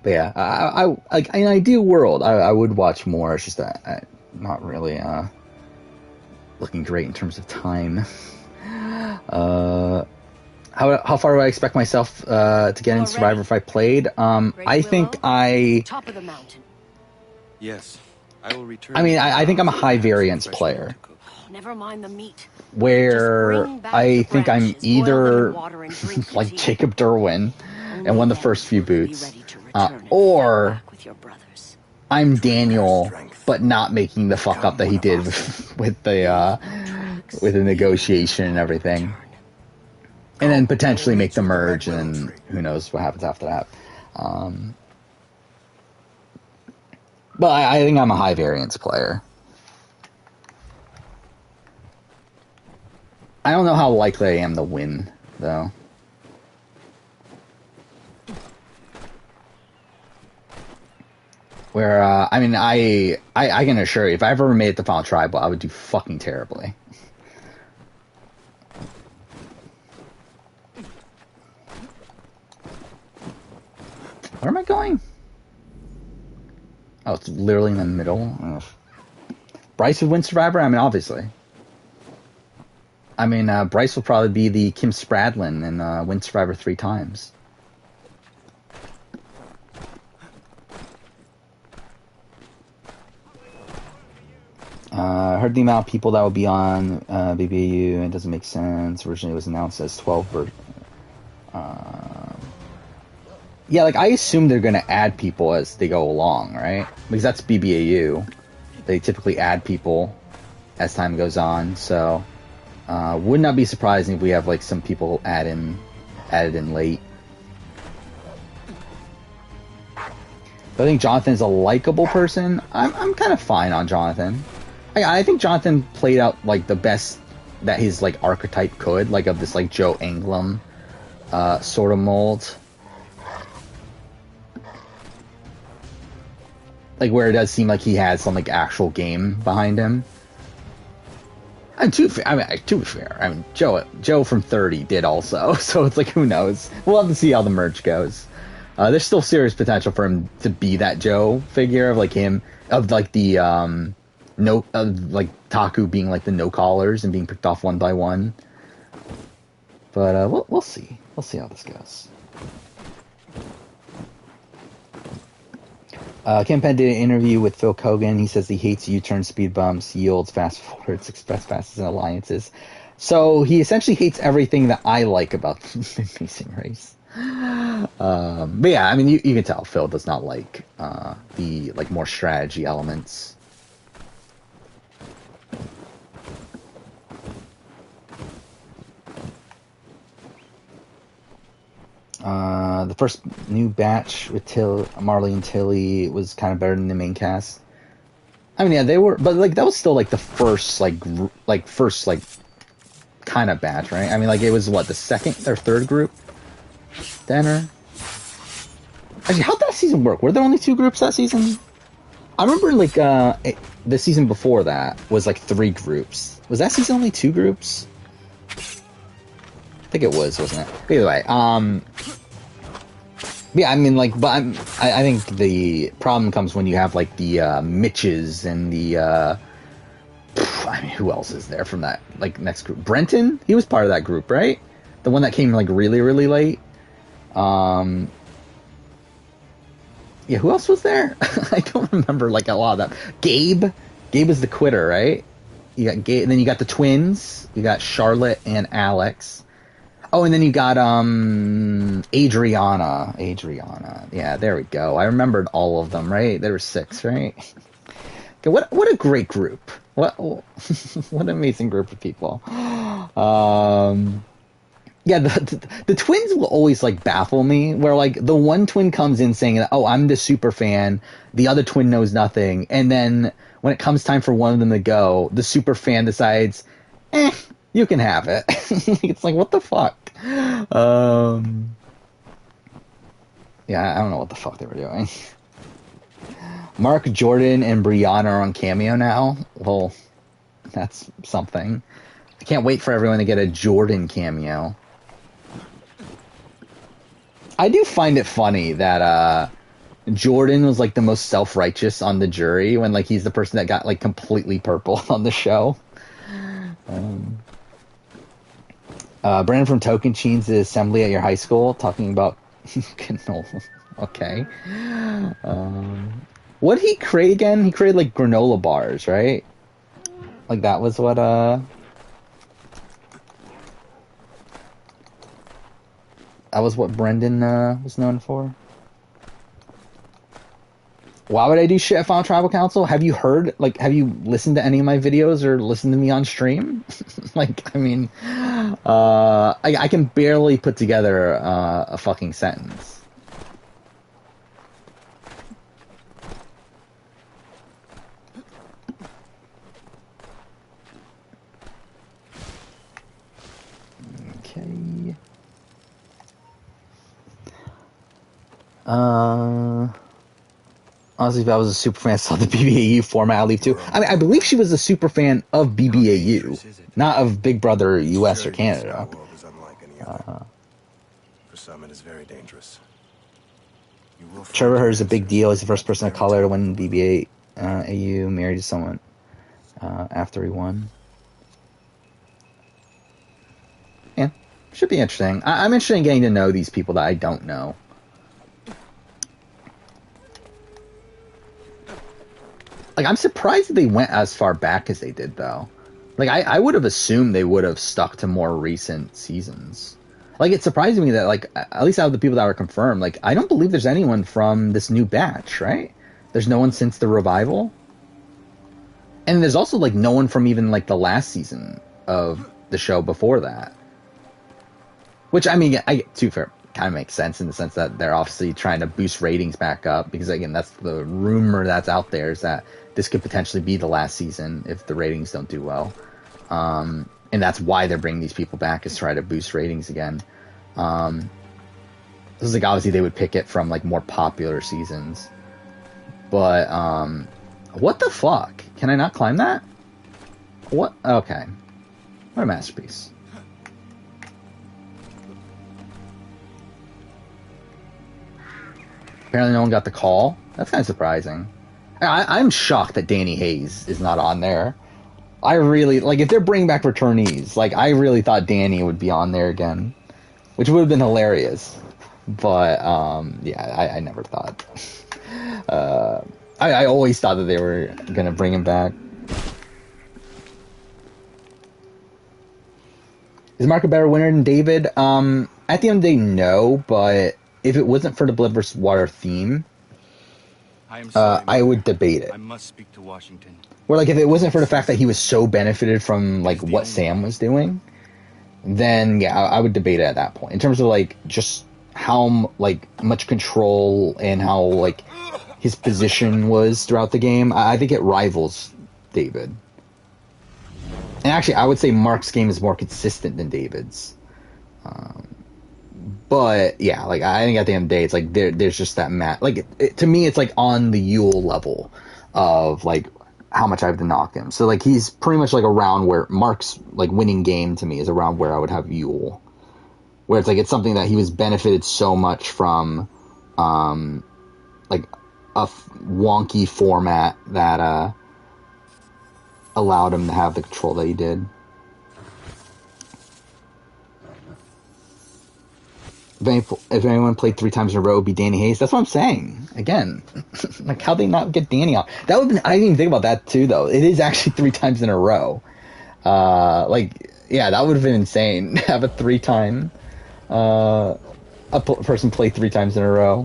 But yeah, I like in an ideal world, I would watch more. It's just that I'm not really looking great in terms of time. How far do I expect myself to get in Survivor if I played? I think Top of the mountain. Yes, I will return. I mean, I think I'm a high variance player. Never mind the meat. Where I think I'm either like Jacob Derwin and won the first few boots, or I'm Daniel, but not making the fuck up that he did with the negotiation and everything, and then potentially make the merge, and who knows what happens after that. But I think I'm a high variance player. I don't know how likely I am to win, though. Where, I mean, I can assure you, if I ever made it to Final Tribal, I would do fucking terribly. Where am I going? Oh, it's literally in the middle. Ugh. Bryce would win Survivor? I mean, obviously. I mean, Bryce will probably be the Kim Spradlin and win Survivor 3 times. I heard the amount of people that will be on BBAU, and it doesn't make sense. Originally, it was announced as 12. Yeah, like, I assume they're going to add people as they go along, right? Because that's BBAU. They typically add people as time goes on, so would not be surprising if we have, like, some people added in late. But I think Jonathan's a likable person. I'm kind of fine on Jonathan. I think Jonathan played out, like, the best that his, like, archetype could, like, of this, like, Joe Anglim sort of mold. Like, where it does seem like he has some, like, actual game behind him. And to be fair, I mean, Joe from 30 did also, so it's like, who knows? We'll have to see how the merge goes. There's still serious potential for him to be that Joe figure of, like, him, of, like, the, like Taku being like the no callers and being picked off one by one. But we'll see. We'll see how this goes. Ken Penn did an interview with Phil Kogan. He says he hates U-turn, speed bumps, yields, fast forwards, express passes, and alliances. So he essentially hates everything that I like about the Amazing Race. But yeah, I mean, you can tell Phil does not like the like more strategy elements. The first new batch with Marley and Tilly was kind of better than the main cast. I mean, yeah, they were, but like that was still like the first first kind of batch, right? I mean, like it was what, the second or third group? Danner. Actually, how'd that season work? Were there only 2 groups that season? I remember like the season before that was like 3 groups. Was that season only 2 groups? I think it was, wasn't it? Either way, yeah, I mean, like, but I think the problem comes when you have like the Mitches and the I mean, who else is there from that like next group? Brenton, he was part of that group, right? The one that came like really, really late. Yeah, who else was there? I don't remember like a lot of that. Gabe is the quitter, right? You got Gabe, and then you got the twins. You got Charlotte and Alex. Oh, and then you got Adriana. Yeah, there we go. I remembered all of them, right? There were 6, right? Okay, what a great group. What an amazing group of people. Yeah, the twins will always like baffle me, where like the one twin comes in saying that, oh, I'm the super fan, the other twin knows nothing, and then when it comes time for one of them to go, the super fan decides, you can have it. It's like, what the fuck? Yeah, I don't know what the fuck they were doing. Mark, Jordan, and Brianna are on Cameo now. Well, that's something. I can't wait for everyone to get a Jordan cameo. I do find it funny that Jordan was like the most self-righteous on the jury when like he's the person that got like completely purple on the show. Brandon from Token Cheens, the assembly at your high school, talking about canola. Okay. What did he create again? He created like granola bars, right? Like that was what that was what Brendan was known for. Why would I do shit at Final Tribal Council? Have you heard, like, have you listened to any of my videos or listened to me on stream? Like, I mean, I can barely put together a fucking sentence. Okay. Honestly, if I was a super fan, saw the BBAU format, I'd leave too. I mean, I believe she was a super fan of BBAU, not of Big Brother US or Canada. For some, it is very dangerous. Trevor Hurd is a big deal. He's the first person of color to win BBAU, married to someone after he won. Should be interesting. I'm interested in getting to know these people that I don't know. Like, I'm surprised that they went as far back as they did, though. Like, I would have assumed they would have stuck to more recent seasons. Like, it's surprising me that, like, at least out of the people that were confirmed, like, I don't believe there's anyone from this new batch, right? There's no one since the revival. And there's also, like, no one from even, like, the last season of the show before that. Which, I mean, to be fair, kind of makes sense in the sense that they're obviously trying to boost ratings back up. Because, again, that's the rumor that's out there, is that this could potentially be the last season if the ratings don't do well. And that's why they're bringing these people back, is to try to boost ratings again. This is like, obviously they would pick it from, like, more popular seasons. But, what the fuck? Can I not climb that? What? Okay. What a masterpiece. Apparently no one got the call. That's kind of surprising. I'm shocked that Danny Hayes is not on there. I really, like, if they're bringing back returnees, like, I really thought Danny would be on there again, which would have been hilarious. But, yeah, I never thought. I always thought that they were going to bring him back. Is Mark a better winner than David? At the end of the day, no, but if it wasn't for the Blood vs. Water theme, I would debate it. I must speak to Washington. Where, like, if it wasn't for the fact that he was so benefited from, like, what Sam was doing, then, yeah, I would debate it at that point. In terms of, like, just how, like, much control and how, like, his position was throughout the game, I think it rivals David. And actually, I would say Mark's game is more consistent than David's. But, yeah, like, I think at the end of the day, it's like, there's just that like, to me, it's like on the Yule level of, like, how much I have to knock him. So, like, he's pretty much, like, around where Mark's, like, winning game to me is around where I would have Yule. Where it's, like, it's something that he was benefited so much from, like, a wonky format that, allowed him to have the control that he did. If anyone played 3 times in a row, it would be Danny Hayes. That's what I'm saying. Again, like, how'd they not get Danny out? That would. I didn't even think about that too, though. It is actually 3 times in a row. Like, yeah, that would have been insane. Have a 3-time person play 3 times in a row.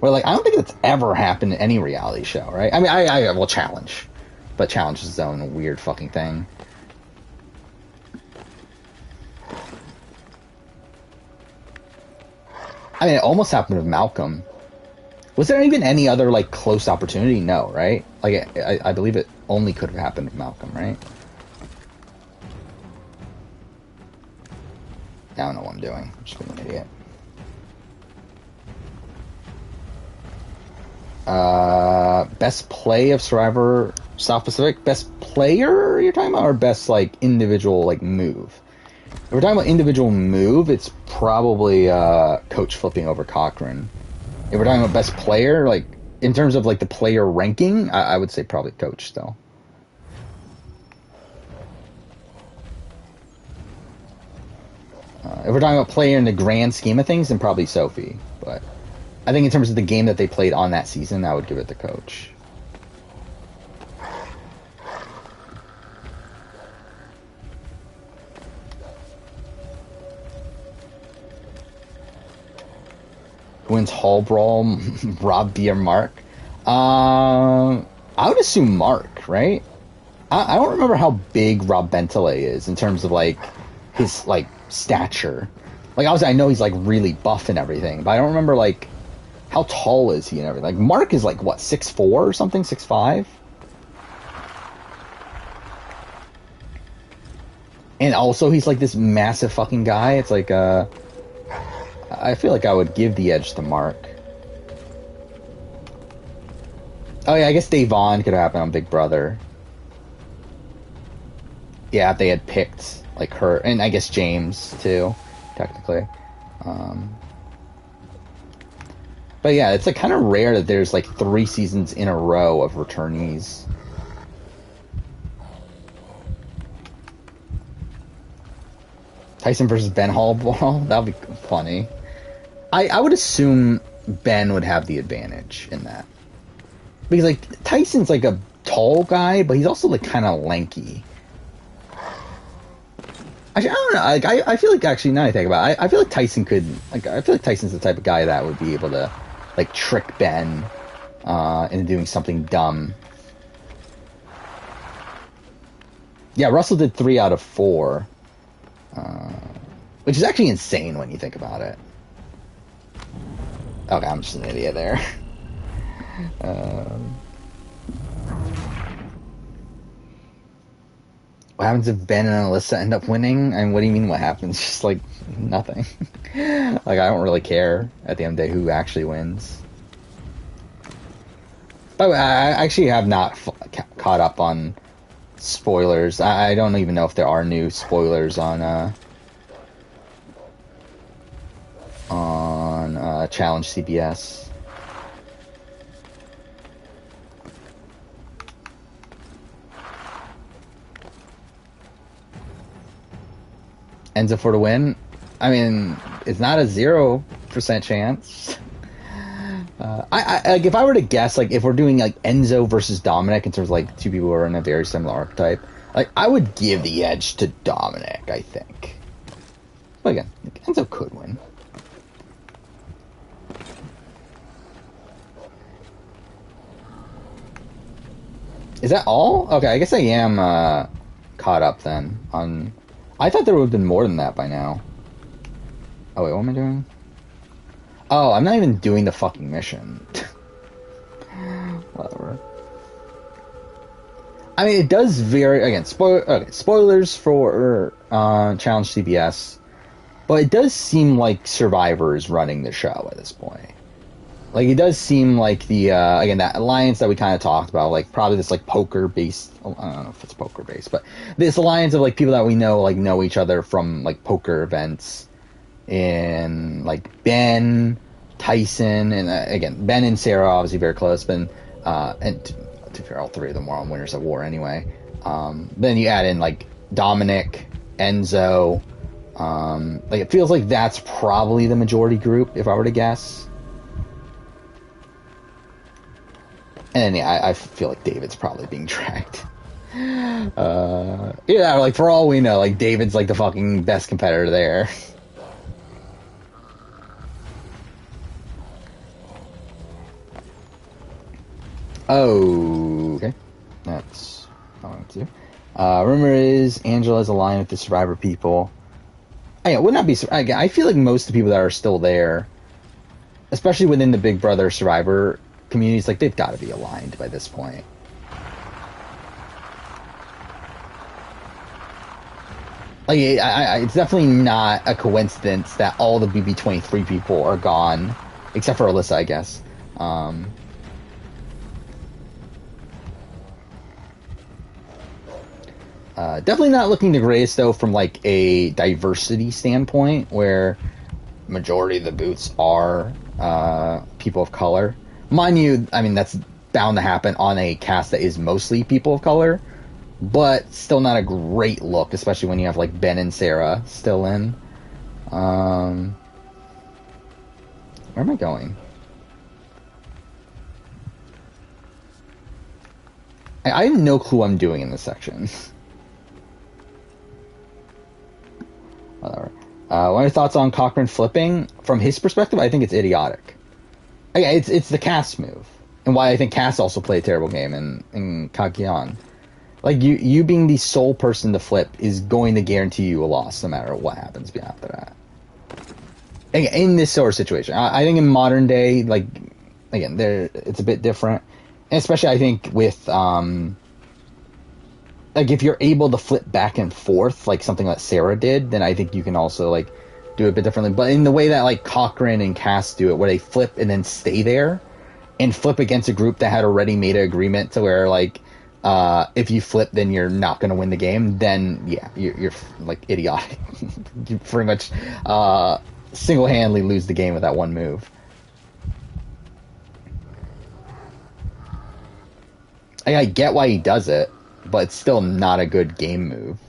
Where, like, I don't think that's ever happened in any reality show, right? I mean, I will Challenge, but Challenge is its own weird fucking thing. I mean, it almost happened with Malcolm. Was there even any other, like, close opportunity? No, right? Like, I believe it only could have happened with Malcolm, right? I don't know what I'm doing. I'm just being an idiot. Best play of Survivor South Pacific? Best player you're talking about? Or best, like, individual, like, move? If we're talking about individual move, it's probably Coach flipping over Cochran. If we're talking about best player, like, in terms of, like, the player ranking, I would say probably Coach still. If we're talking about player in the grand scheme of things, then probably Sophie. But I think in terms of the game that they played on that season, I would give it to Coach. Wins Hall Brawl, Rob D or Mark? I would assume Mark, right? I don't remember how big Rob Bentley is in terms of, like, his, like, stature. Like, obviously I know he's, like, really buff and everything, but I don't remember, like, how tall is he and everything. Like, Mark is, like, what, 6'4" or something? 6'5"? And also he's, like, this massive fucking guy. It's like, I feel like I would give the edge to Mark. Oh yeah, I guess Davon could have happened on Big Brother. Yeah, if they had picked, like, her, and I guess James too, technically. But yeah, it's, like, kind of rare that there's, like, 3 seasons in a row of returnees. Tyson versus Ben Hallball. That would be funny. I would assume Ben would have the advantage in that. Because, like, Tyson's, like, a tall guy, but he's also, like, kind of lanky. Actually, I don't know. Like, I feel like, actually, now I think about it, I feel like Tyson could... Like, I feel like Tyson's the type of guy that would be able to, like, trick Ben into doing something dumb. Yeah, Russell did 3 out of 4. Which is actually insane when you think about it. Okay, I'm just an idiot there. What happens if Ben and Alyssa end up winning? And what do you mean what happens? Just, like, nothing. Like, I don't really care at the end of the day who actually wins. By the way, I actually have not caught up on spoilers. I don't even know if there are new spoilers on Challenge CBS. Enzo for the win. I mean, it's not a 0% chance. I like, if I were to guess, like, if we're doing like Enzo versus Dominic in terms of like two people who are in a very similar archetype, like, I would give the edge to Dominic, I think. But again, like, Enzo could win. Is that all? Okay, I guess I am caught up then on... I thought there would have been more than that by now. Oh wait, what am I doing? Oh, I'm not even doing the fucking mission. Whatever. I mean, it does vary. Again, spoilers for Challenge CBS, but it does seem like Survivor is running the show at this point. Like, it does seem like the, again, that alliance that we kind of talked about, like, probably this, like, poker-based, I don't know if it's poker-based, but this alliance of, like, people that we know, like, know each other from, like, poker events, and, like, Ben, Tyson, and, again, Ben and Sarah, obviously very close, and to fair, all three of them were on Winners at War anyway. Then you add in, like, Dominic, Enzo, like, it feels like that's probably the majority group, if I were to guess. And yeah, I feel like David's probably being dragged. Yeah, like, for all we know, like, David's like the fucking best competitor there. Oh, okay. That's all I want to do. Rumor is Angela's aligned with the Survivor people. I would not be. Again, I feel like most of the people that are still there, especially within the Big Brother Survivor communities, like, they've got to be aligned by this point. Like, it's definitely not a coincidence that all the BB23 people are gone, except for Alyssa, I guess. Definitely not looking the greatest, though, from, like, a diversity standpoint, where majority of the boots are people of color. Mind you, I mean, that's bound to happen on a cast that is mostly people of color, but still not a great look, especially when you have, like, Ben and Sarah still in. Where am I going? I have no clue what I'm doing in this section. Whatever. What are your thoughts on Cochran flipping? From his perspective, I think it's idiotic. It's the Cass move, and why I think Cass also played a terrible game in Kagyan. Like, you being the sole person to flip is going to guarantee you a loss, no matter what happens after that. Again, in this sort of situation, I think in modern day, like, again, it's a bit different, and especially I think with like, if you're able to flip back and forth, like something that Sarah did, then I think you can also, like, do it a bit differently. But in the way that, like, Cochran and Cass do it, where they flip and then stay there, and flip against a group that had already made an agreement to where, like, if you flip, then you're not going to win the game, then, yeah, you're like, idiotic. You pretty much single-handedly lose the game with that one move. I get why he does it, but it's still not a good game move.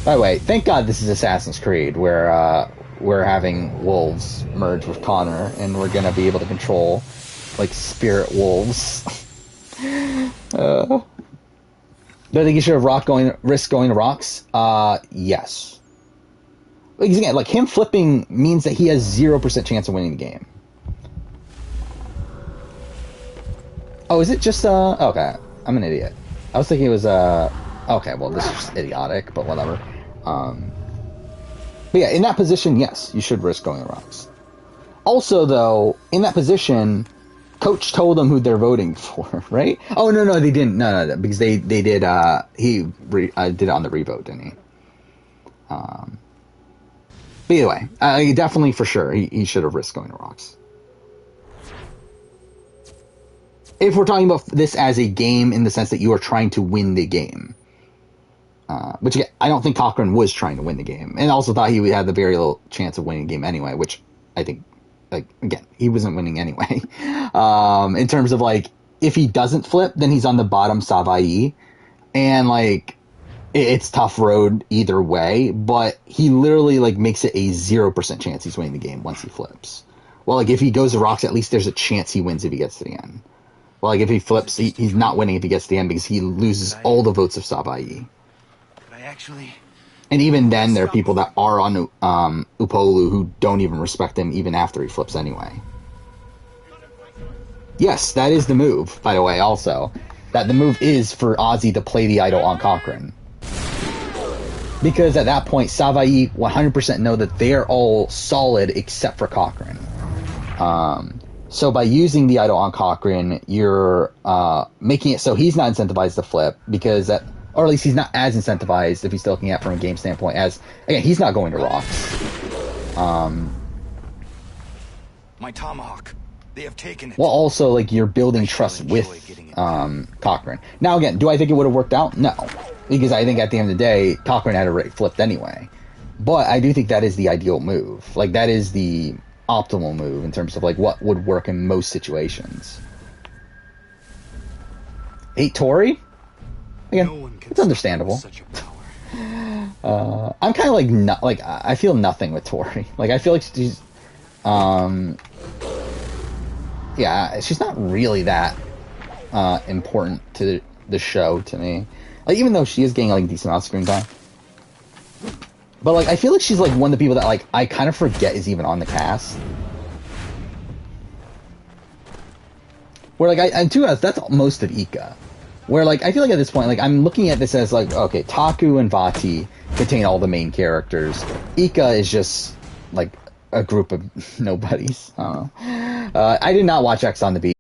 By the way, thank God this is Assassin's Creed, where we're having wolves merge with Connor, and we're gonna be able to control, like, spirit wolves. Do I think you should have risk going to rocks? Yes. Because again, like, him flipping means that he has 0% chance of winning the game. Oh, is it just, okay. I'm an idiot. I was thinking it was, okay, well, this is just idiotic, but whatever. But yeah, in that position, yes, you should risk going to rocks. Also, though, in that position, Coach told them who they're voting for, right? Oh, no, they didn't. No, because they did, he did it on the revote, didn't he? But either way, definitely for sure, he should have risked going to rocks. If we're talking about this as a game in the sense that you are trying to win the game. Which, again, I don't think Cochran was trying to win the game. And also thought he had the very little chance of winning the game anyway, which I think, like, again, he wasn't winning anyway. In terms of, like, if he doesn't flip, then he's on the bottom Savaii. And, like, it's tough road either way, but he literally, like, makes it a 0% chance he's winning the game once he flips. Well, like, if he goes to rocks, at least there's a chance he wins if he gets to the end. Well, like, if he flips, he's not winning if he gets to the end because he loses all the votes of Savaii. Actually, and even then, there are people that are on Upolu who don't even respect him even after he flips anyway. Yes, that is the move, by the way, also. That the move is for Ozzy to play the idol on Cochran. Because at that point, Savaii 100% know that they're all solid except for Cochran. So by using the idol on Cochran, you're making it so he's not incentivized to flip, because that... Or at least he's not as incentivized, if he's still looking at it from a game standpoint, as, again, he's not going to rocks. my tomahawk. They have taken it. Well, also, like, you're building trust with Cochran. Now, again, do I think it would have worked out? No. Because I think at the end of the day, Cochran had already flipped anyway. But I do think that is the ideal move. Like, that is the optimal move in terms of, like, what would work in most situations. 8 Tori? Again, it's understandable. I'm kind of like not like I feel nothing with Tori. Like I feel like she's, yeah, she's not really that important to the show to me. Like even though she is getting like decent amount of screen time, but like I feel like she's like one of the people that like I kind of forget is even on the cast. Where like I'm too honest, that's most of Ika. Where, like, I feel like at this point, like, I'm looking at this as, like, okay, Taku and Vati contain all the main characters. Ika is just, like, a group of nobodies. I did not watch X on the Beat.